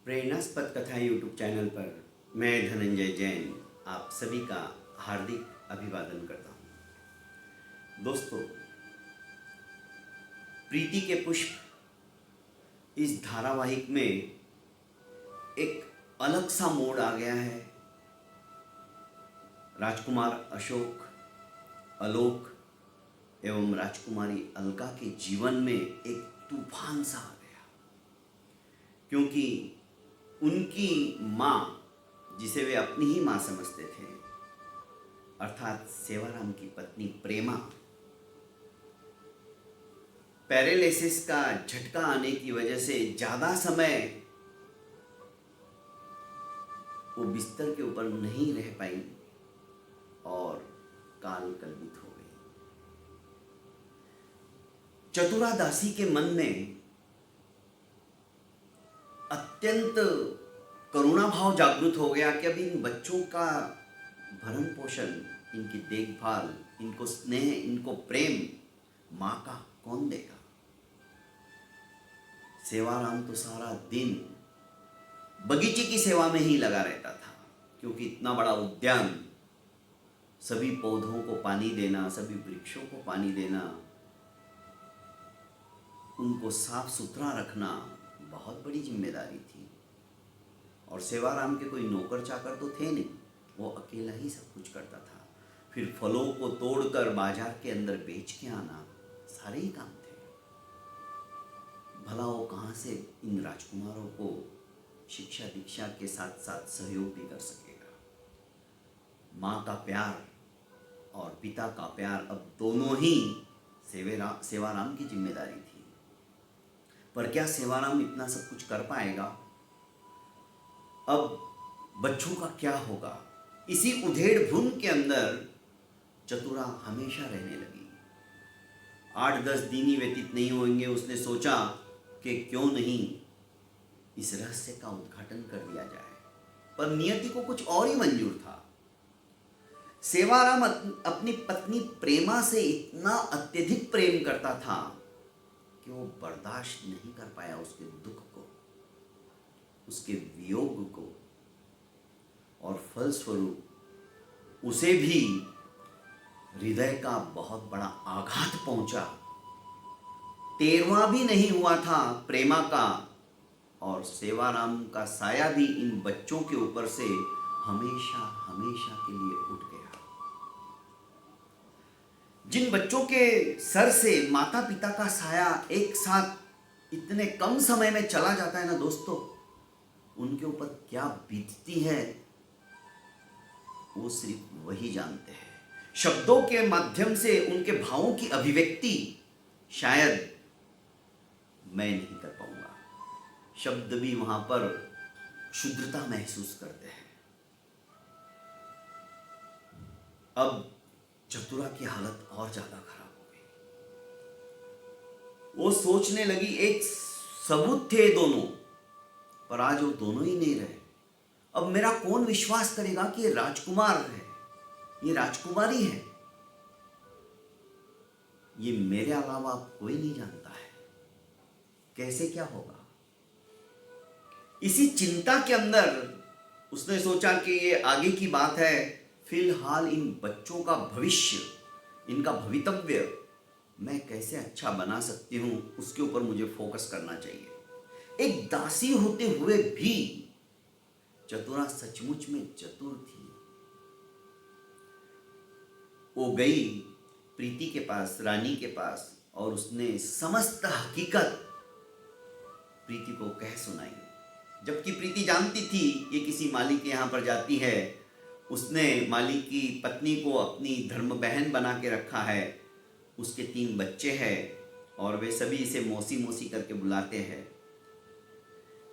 प्रेरणास्पद कथा YouTube channel पर मैं धनंजय जैन आप सभी का हार्दिक अभिवादन करता हूँ। दोस्तों, प्रीति के पुष्प इस धारावाहिक में एक अलग सा मोड़ आ गया है। राजकुमार अशोक, आलोक एवं राजकुमारी अलका के जीवन में एक तूफान सा आ गया, क्योंकि उनकी माँ, जिसे वे अपनी ही माँ समझते थे, अर्थात सेवाराम की पत्नी प्रेमा, पैरालिसिस का झटका आने की वजह से ज़्यादा समय वो बिस्तर के ऊपर नहीं रह पाई और काल कल्पित हो गई। चतुरा दासी के मन में अत्यंत करुणा भाव जागृत हो गया कि अब इन बच्चों का भरण पोषण, इनकी देखभाल, इनको स्नेह, इनको प्रेम माँ का कौन देगा। सेवाराम तो सारा दिन बगीचे की सेवा में ही लगा रहता था, क्योंकि इतना बड़ा उद्यान, सभी पौधों को पानी देना, सभी वृक्षों को पानी देना, उनको साफ सुथरा रखना बहुत बड़ी जिम्मेदारी थी। और सेवाराम के कोई नौकर चाकर तो थे नहीं, वो अकेला ही सब कुछ करता था। फिर फलों को तोड़कर बाजार के अंदर बेच के आना, सारे ही काम थे। भला वो कहाँ से इन राजकुमारों को शिक्षा दीक्षा के साथ साथ सहयोग भी कर सकेगा। माँ का प्यार और पिता का प्यार अब दोनों ही सेवाराम की जिम्मेदारी थी। पर क्या सेवाराम इतना सब कुछ कर पाएगा? अब बच्चों का क्या होगा? इसी उधेड़ बुन के अंदर चतुरा हमेशा रहने लगी। 8-10 दिन ही व्यतीत नहीं होंगे, उसने सोचा कि क्यों नहीं इस रहस्य का उद्घाटन कर दिया जाए। पर नियति को कुछ और ही मंजूर था। सेवाराम अपनी पत्नी प्रेमा से इतना अत्यधिक प्रेम करता था कि वो बर्दाश्त नहीं कर पाया उसके दुख को, उसके वियोग को, और फलस्वरूप उसे भी हृदय का बहुत बड़ा आघात पहुंचा। 13वां भी नहीं हुआ था प्रेमा का, और सेवाराम का साया भी इन बच्चों के ऊपर से हमेशा हमेशा के लिए उठ गया। जिन बच्चों के सर से माता पिता का साया एक साथ इतने कम समय में चला जाता है ना दोस्तों, उनके ऊपर क्या बीतती है वो सिर्फ वही जानते हैं। शब्दों के माध्यम से उनके भावों की अभिव्यक्ति शायद मैं नहीं कर पाऊंगा। शब्द भी वहां पर शुद्धता महसूस करते हैं। अब चतुरा की हालत और ज्यादा खराब हो गई। वो सोचने लगी, एक सबूत थे दोनों, पर आज वो दोनों ही नहीं रहे। अब मेरा कौन विश्वास करेगा कि ये राजकुमार है, ये राजकुमारी है? ये मेरे अलावा कोई नहीं जानता है। कैसे क्या होगा? इसी चिंता के अंदर उसने सोचा कि ये आगे की बात है। फिलहाल इन बच्चों का भविष्य, इनका भवितव्य मैं कैसे अच्छा बना सकती हूं, उसके ऊपर मुझे फोकस करना चाहिए। एक दासी होते हुए भी चतुरा सचमुच में चतुर थी। वो गई प्रीति के पास, रानी के पास, और उसने समस्त हकीकत प्रीति को कह सुनाई। जबकि प्रीति जानती थी ये किसी माली के यहाँ पर जाती है, उसने माली की पत्नी को अपनी धर्म बहन बना के रखा है, उसके 3 बच्चे हैं और वे सभी इसे मौसी मौसी करके बुलाते हैं।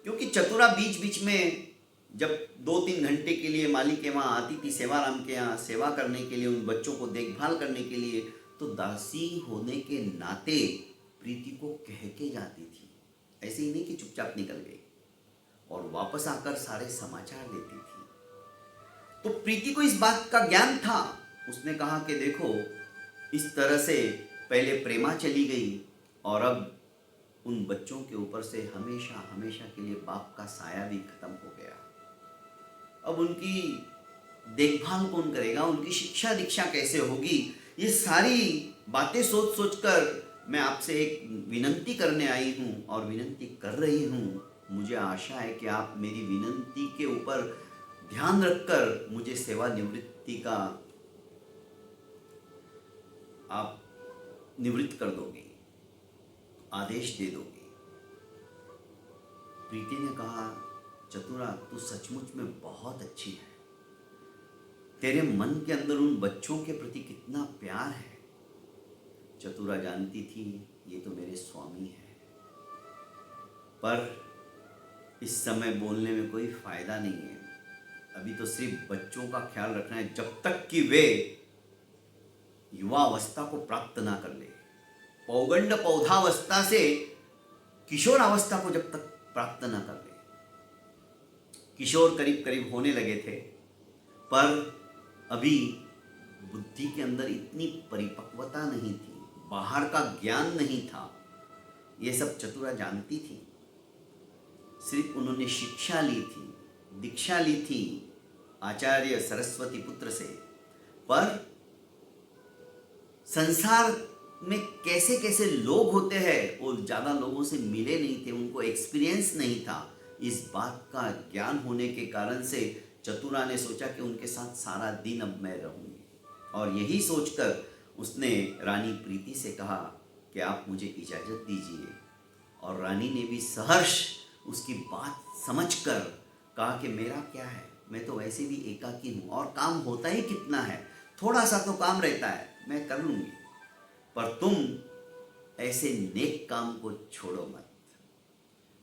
क्योंकि चतुरा बीच बीच में जब 2-3 घंटे के लिए माली के वहाँ आती थी, सेवाराम के यहाँ सेवा करने के लिए, उन बच्चों को देखभाल करने के लिए, तो दासी होने के नाते प्रीति को कह के जाती थी। ऐसे ही नहीं कि चुपचाप निकल गई, और वापस आकर सारे समाचार देती थी। तो प्रीति को इस बात का ज्ञान था। उसने कहा कि देखो, इस तरह से पहले प्रेमा चली गई और अब उन बच्चों के ऊपर से हमेशा हमेशा के लिए बाप का साया भी खत्म हो गया। अब उनकी देखभाल कौन करेगा, उनकी शिक्षा दीक्षा कैसे होगी, ये सारी बातें सोच सोच कर मैं आपसे एक विनंती करने आई हूँ और विनंती कर रही हूँ। मुझे आशा है कि आप मेरी विनंती के ऊपर ध्यान रखकर मुझे सेवानिवृत्ति का आप निवृत्त कर दोगे, आदेश दे दोगे। प्रीति ने कहा, चतुरा तू सचमुच में बहुत अच्छी है, तेरे मन के अंदर उन बच्चों के प्रति कितना प्यार है। चतुरा जानती थी ये तो मेरे स्वामी है, पर इस समय बोलने में कोई फायदा नहीं है। अभी तो सिर्फ बच्चों का ख्याल रखना है, जब तक कि वे युवा अवस्था को प्राप्त ना कर ले। पौगंड पौधावस्था से किशोर अवस्था को जब तक प्राप्त ना कर ले। किशोर करीब करीब होने लगे थे, पर अभी बुद्धि के अंदर इतनी परिपक्वता नहीं थी, बाहर का ज्ञान नहीं था। ये सब चतुरा जानती थी। सिर्फ उन्होंने शिक्षा ली थी, दीक्षा ली थी आचार्य सरस्वती पुत्र से, पर संसार में कैसे कैसे लोग होते हैं वो ज़्यादा लोगों से मिले नहीं थे, उनको एक्सपीरियंस नहीं था। इस बात का ज्ञान होने के कारण से चतुरा ने सोचा कि उनके साथ सारा दिन अब मैं रहूँगी, और यही सोचकर उसने रानी प्रीति से कहा कि आप मुझे इजाज़त दीजिए। और रानी ने भी सहर्ष उसकी बात समझकर कहा कि मेरा क्या है, मैं तो वैसे भी एकाकी हूँ और काम होता ही कितना है, थोड़ा सा तो काम रहता है, मैं कर लूँगी, पर तुम ऐसे नेक काम को छोड़ो मत।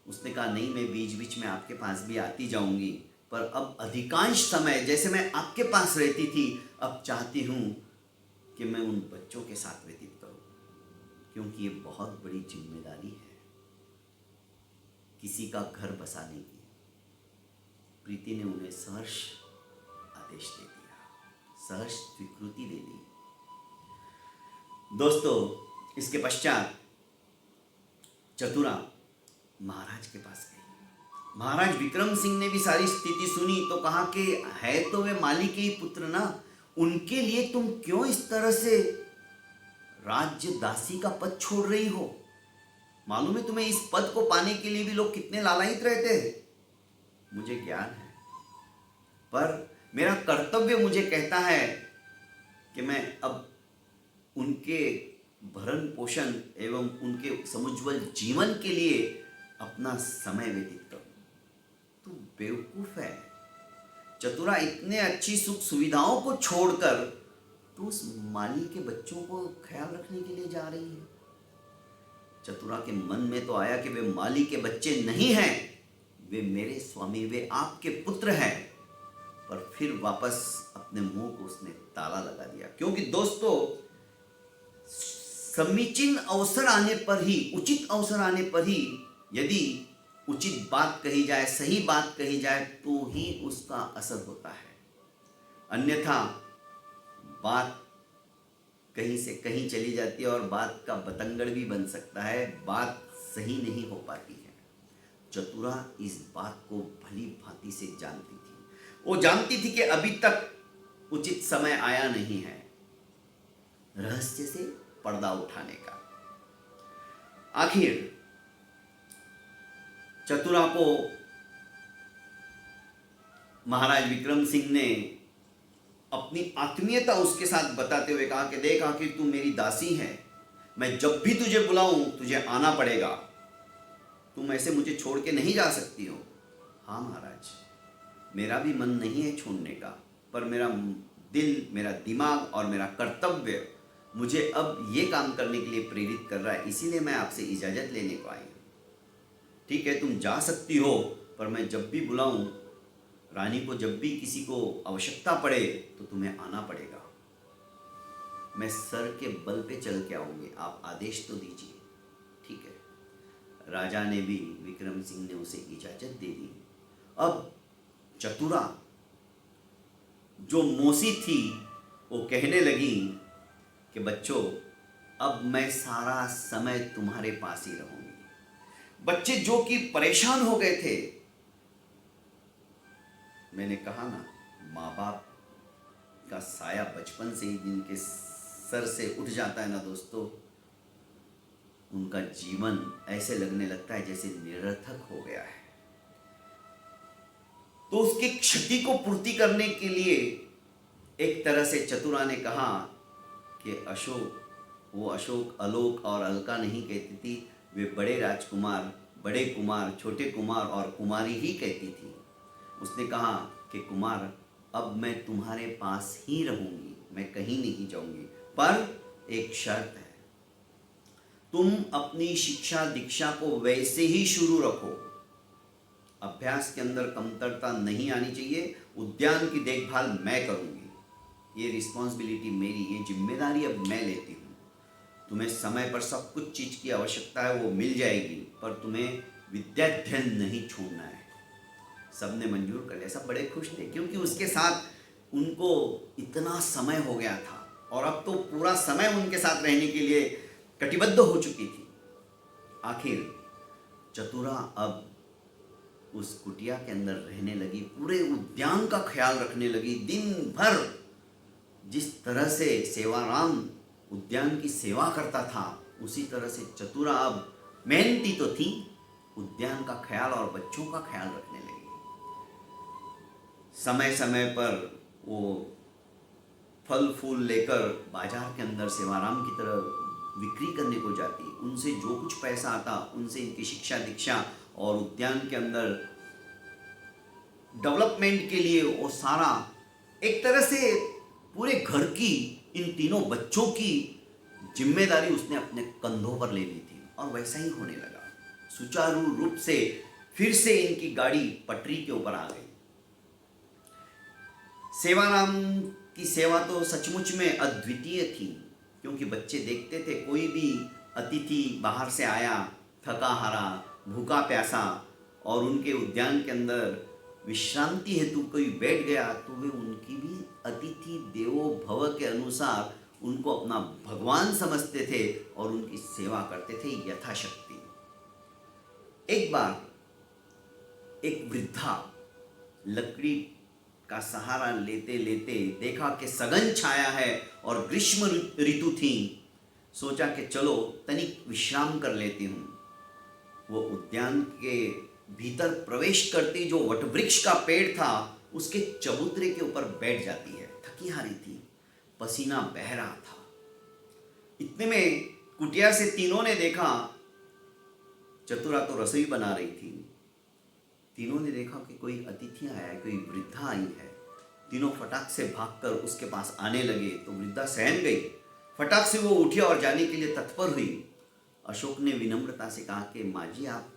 उसने कहा नहीं, मैं बीच बीच में आपके पास भी आती जाऊँगी, पर अब अधिकांश समय जैसे मैं आपके पास रहती थी, अब चाहती हूँ कि मैं उन बच्चों के साथ व्यतीत करूँ, क्योंकि ये बहुत बड़ी जिम्मेदारी है किसी का घर बसाने की। प्रीति ने उन्हें सहर्ष आदेश दे दिया, सहर्ष स्वीकृति दे दी। दोस्तों, इसके पश्चात चतुरा महाराज के पास गई। महाराज विक्रम सिंह ने भी सारी स्थिति सुनी तो कहा कि है तो वे माली के ही पुत्र ना, उनके लिए तुम क्यों इस तरह से राज्य दासी का पद छोड़ रही हो? मालूम है तुम्हें, इस पद को पाने के लिए भी लोग कितने लालायित रहते हैं। मुझे ज्ञान है, पर मेरा कर्तव्य मुझे कहता है कि मैं अब उनके भरण पोषण एवं उनके समुज्वल जीवन के लिए अपना समय व्यतीत करूं। तू बेवकूफ है चतुरा, इतने अच्छी सुख सुविधाओं को छोड़कर तू उस माली के बच्चों को ख्याल रखने के लिए जा रही है। चतुरा के मन में तो आया कि वे माली के बच्चे नहीं हैं, वे मेरे स्वामी, वे आपके पुत्र हैं, पर फिर वापस अपने मुंह को उसने ताला लगा दिया। क्योंकि दोस्तों, समीचीन अवसर आने पर ही, उचित अवसर आने पर ही यदि उचित बात कही जाए, सही बात कही जाए, तो ही उसका असर होता है। अन्यथा बात कहीं से कहीं चली जाती है और बात का बतंगड़ भी बन सकता है, बात सही नहीं हो पाती है। चतुरा इस बात को भली भांति से जानती थी। वो जानती थी कि अभी तक उचित समय आया नहीं है रहस्य से पर्दा उठाने का। आखिर चतुरा को महाराज विक्रम सिंह ने अपनी आत्मीयता उसके साथ बताते हुए कहा कि देख, आखिर तू मेरी दासी है, मैं जब भी तुझे बुलाऊं तुझे आना पड़ेगा, तुम ऐसे मुझे छोड़ के नहीं जा सकती हो। हाँ महाराज, मेरा भी मन नहीं है छोड़ने का, पर मेरा दिल, मेरा दिमाग और मेरा कर्तव्य मुझे अब ये काम करने के लिए प्रेरित कर रहा है, इसीलिए मैं आपसे इजाज़त लेने को आई हूँ। ठीक है, तुम जा सकती हो, पर मैं जब भी बुलाऊं, रानी को जब भी किसी को आवश्यकता पड़े तो तुम्हें आना पड़ेगा। मैं सर के बल पे चल के आऊँगी, आप आदेश तो दीजिए। ठीक है। राजा ने भी, विक्रम सिंह ने उसे इजाज़त दे दी। अब चतुरा जो मौसी थी वो कहने लगी कि बच्चों, अब मैं सारा समय तुम्हारे पास ही रहूँगी, बच्चे जो कि परेशान हो गए थे। मैंने कहा ना, माँ बाप का साया बचपन से ही जिनके सर से उठ जाता है ना दोस्तों, उनका जीवन ऐसे लगने लगता है जैसे निरर्थक हो गया है। तो उसकी क्षति को पूर्ति करने के लिए एक तरह से चतुरा ने कहा कि अशोक, वो अशोक अलोक और अलका नहीं कहती थी, वे बड़े राजकुमार, बड़े कुमार, छोटे कुमार और कुमारी ही कहती थी। उसने कहा कि कुमार, अब मैं तुम्हारे पास ही रहूंगी, मैं कहीं नहीं जाऊंगी, पर एक शर्त है, तुम अपनी शिक्षा दीक्षा को वैसे ही शुरू रखो, अभ्यास के अंदर कमतरता नहीं आनी चाहिए, उद्यान की देखभाल मैं करूंगी, ये रिस्पॉन्सिबिलिटी मेरी, ये जिम्मेदारी अब मैं लेती हूँ। तुम्हें समय पर सब कुछ चीज़ की आवश्यकता है वो मिल जाएगी, पर तुम्हें विद्याध्ययन नहीं छोड़ना है। सबने मंजूर कर लिया, सब बड़े खुश थे, क्योंकि उसके साथ उनको इतना समय हो गया था और अब तो पूरा समय उनके साथ रहने के लिए कटिबद्ध हो चुकी थी। आखिर चतुरा अब उस कुटिया के अंदर रहने लगी, पूरे उद्यान का ख्याल रखने लगी। दिन भर जिस तरह से सेवाराम उद्यान की सेवा करता था, उसी तरह से चतुरा अब मेहनती तो थी, उद्यान का ख्याल और बच्चों का ख्याल रखने लगी। समय समय पर वो फल फूल लेकर बाजार के अंदर सेवाराम की तरह विक्री करने को जाती, उनसे जो कुछ पैसा आता उनसे इनकी शिक्षा दीक्षा और उद्यान के अंदर डेवलपमेंट के लिए वो सारा, एक तरह से पूरे घर की, इन तीनों बच्चों की जिम्मेदारी उसने अपने कंधों पर ले ली थी। और वैसा ही होने लगा, सुचारू रूप से फिर से इनकी गाड़ी पटरी के ऊपर आ गई। सेवाराम की सेवा तो सचमुच में अद्वितीय थी, क्योंकि बच्चे देखते थे कोई भी अतिथि बाहर से आया, थका हारा, भूखा प्यासा, और उनके उद्यान के अंदर विश्रांति हेतु कोई बैठ गया, तो वे उनकी भी अतिथि देवो भव के अनुसार उनको अपना भगवान समझते थे और उनकी सेवा करते थे यथाशक्ति। एक बार एक वृद्धा लकड़ी का सहारा लेते लेते देखा कि सघन छाया है और ग्रीष्म ऋतु थी, सोचा कि चलो तनिक विश्राम कर लेती हूँ। वो उद्यान के भीतर प्रवेश करती जो वटवृक्ष का पेड़ था उसके चबूतरे के ऊपर बैठ जाती है। थकी हारी थी, पसीना बह रहा था। इतने में कुटिया से तीनों ने देखा, चतुरा तो रसोई बना रही थी, तीनों ने देखा कि कोई अतिथि आया है, कोई वृद्धा आई है। तीनों फटाक से भागकर उसके पास आने लगे तो वृद्धा सहम गई। फटाक से वो उठी और जाने के लिए तत्पर हुई। अशोक ने विनम्रता से कहा कि माँ जी आप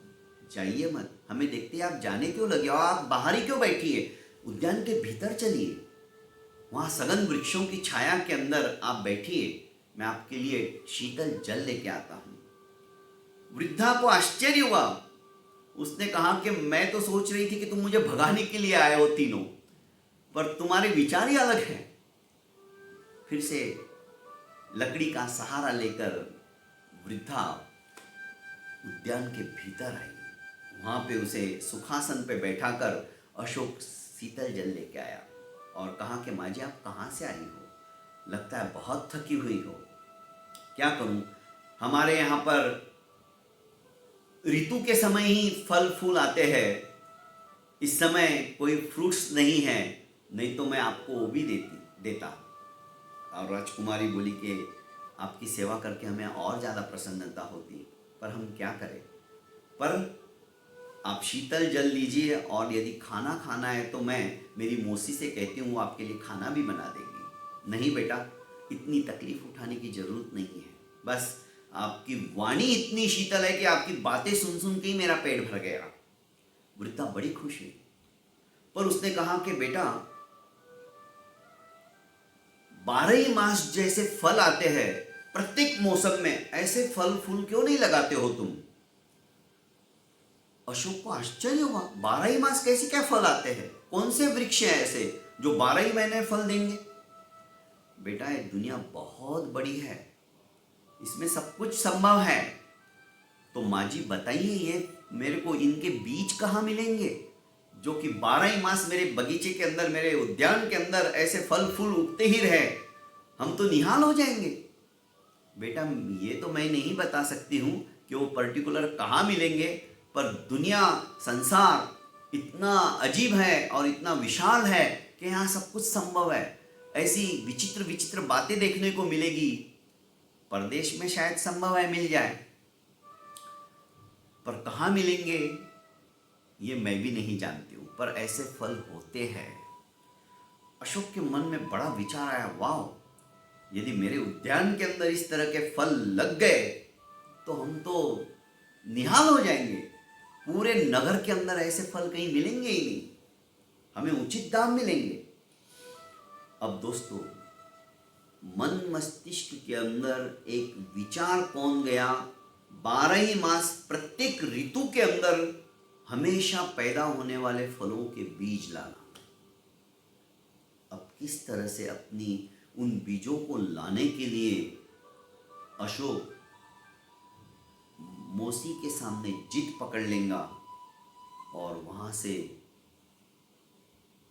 जाइए मत, हमें देखते आप जाने क्यों लगे, और आप बाहर ही क्यों बैठी है, उद्यान के भीतर चलिए, वहाँ सघन वृक्षों की छाया के अंदर आप बैठिए, मैं आपके लिए शीतल जल लेके आता हूँ। वृद्धा को आश्चर्य हुआ। उसने कहा कि मैं तो सोच रही थी कि तुम मुझे भगाने के लिए आए हो तीनों, पर तुम्हारे विचार ही अलग हैं। फिर से लकड़ी का सहारा लेकर वृद्धा उद्यान के भीतर आई। वहां पे उसे सुखासन पे बैठाकर अशोक शीतल जल लेके आया और कहा कि माँ जी आप कहाँ से आई हो, लगता है बहुत थकी हुई हो। क्या करूं, हमारे यहाँ पर ऋतु के समय ही फल फूल आते हैं, इस समय कोई फ्रूट्स नहीं है, नहीं तो मैं आपको वो भी देता। और राजकुमारी बोली कि आपकी सेवा करके हमें और ज़्यादा प्रसन्नता होती, पर हम क्या करें, पर आप शीतल जल लीजिए और यदि खाना खाना है तो मैं मेरी मौसी से कहती हूँ वो आपके लिए खाना भी बना देगी। नहीं बेटा, इतनी तकलीफ उठाने की ज़रूरत नहीं है, बस आपकी वाणी इतनी शीतल है कि आपकी बातें सुन सुन के ही मेरा पेट भर गया। वृद्धा बड़ी खुश हुई, पर उसने कहा कि बेटा 12 मास जैसे फल आते हैं, प्रत्येक मौसम में ऐसे फल फूल क्यों नहीं लगाते हो तुम। अशोक को आश्चर्य हुआ, 12 मास कैसे क्या फल आते हैं, कौन से वृक्ष हैं ऐसे जो 12 महीने फल देंगे। बेटा ये दुनिया बहुत बड़ी है, इसमें सब कुछ संभव है, तो माँ जी बताइए ये मेरे को इनके बीज कहाँ मिलेंगे जो कि 12 ही मास मेरे बगीचे के अंदर, मेरे उद्यान के अंदर ऐसे फल फूल उगते ही रहे, हम तो निहाल हो जाएंगे। बेटा ये तो मैं नहीं बता सकती हूँ कि वो पर्टिकुलर कहाँ मिलेंगे, पर दुनिया संसार इतना अजीब है और इतना विशाल है कि यहाँ सब कुछ संभव है। ऐसी विचित्र विचित्र बातें देखने को मिलेगी। परदेश में शायद संभव है मिल जाए, पर कहाँ मिलेंगे ये मैं भी नहीं जानती हूँ, पर ऐसे फल होते हैं। अशोक के मन में बड़ा विचार आया, वाह, यदि मेरे उद्यान के अंदर इस तरह के फल लग गए तो हम तो निहाल हो जाएंगे। पूरे नगर के अंदर ऐसे फल कहीं मिलेंगे ही नहीं, हमें उचित दाम मिलेंगे। अब दोस्तों, मन मस्तिष्क के अंदर एक विचार कौन गया, 12 ही मास प्रत्येक ऋतु के अंदर हमेशा पैदा होने वाले फलों के बीज लाना। अब किस तरह से अपनी उन बीजों को लाने के लिए अशोक मौसी के सामने जिद पकड़ लेगा और वहां से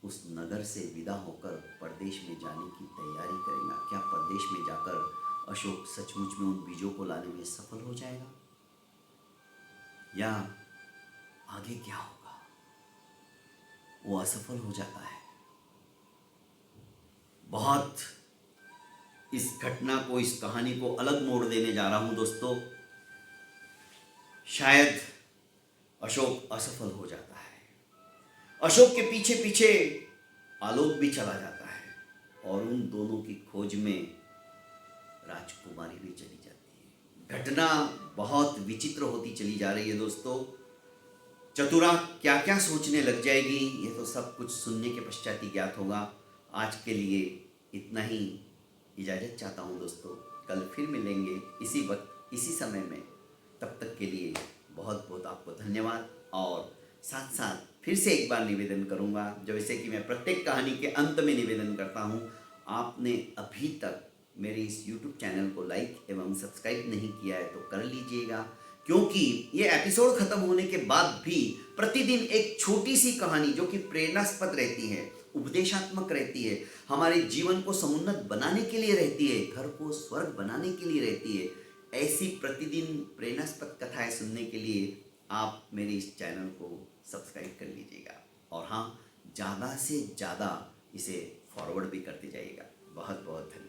उस नगर से विदा होकर परदेश में जाने की तैयारी करेगा। क्या परदेश में जाकर अशोक सचमुच में उन बीजों को लाने में सफल हो जाएगा, या आगे क्या होगा, वो असफल हो जाता है। बहुत इस घटना को, इस कहानी को अलग मोड़ देने जा रहा हूं दोस्तों। शायद अशोक असफल हो जाता है, अशोक के पीछे पीछे आलोक भी चला जाता है और उन दोनों की खोज में राजकुमारी भी चली जाती है। घटना बहुत विचित्र होती चली जा रही है दोस्तों। चतुरा क्या क्या सोचने लग जाएगी, ये तो सब कुछ सुनने के पश्चात ही ज्ञात होगा। आज के लिए इतना ही, इजाज़त चाहता हूँ दोस्तों। कल फिर मिलेंगे इसी वक्त इसी समय में। तब तक के लिए बहुत बहुत आपको धन्यवाद। और साथ साथ फिर से एक बार निवेदन करूँगा, जैसे कि मैं प्रत्येक कहानी के अंत में निवेदन करता हूँ, आपने अभी तक मेरे इस YouTube चैनल को लाइक एवं सब्सक्राइब नहीं किया है तो कर लीजिएगा, क्योंकि ये एपिसोड खत्म होने के बाद भी प्रतिदिन एक छोटी सी कहानी जो कि प्रेरणास्पद रहती है, उपदेशात्मक रहती है, हमारे जीवन को समुन्नत बनाने के लिए रहती है, घर को स्वर्ग बनाने के लिए रहती है, ऐसी प्रतिदिन प्रेरणास्पद कथाएं सुनने के लिए आप मेरे इस चैनल को सब्सक्राइब कर लीजिएगा। और हाँ, ज़्यादा से ज़्यादा इसे फॉरवर्ड भी करते जाइएगा। बहुत बहुत धन्यवाद।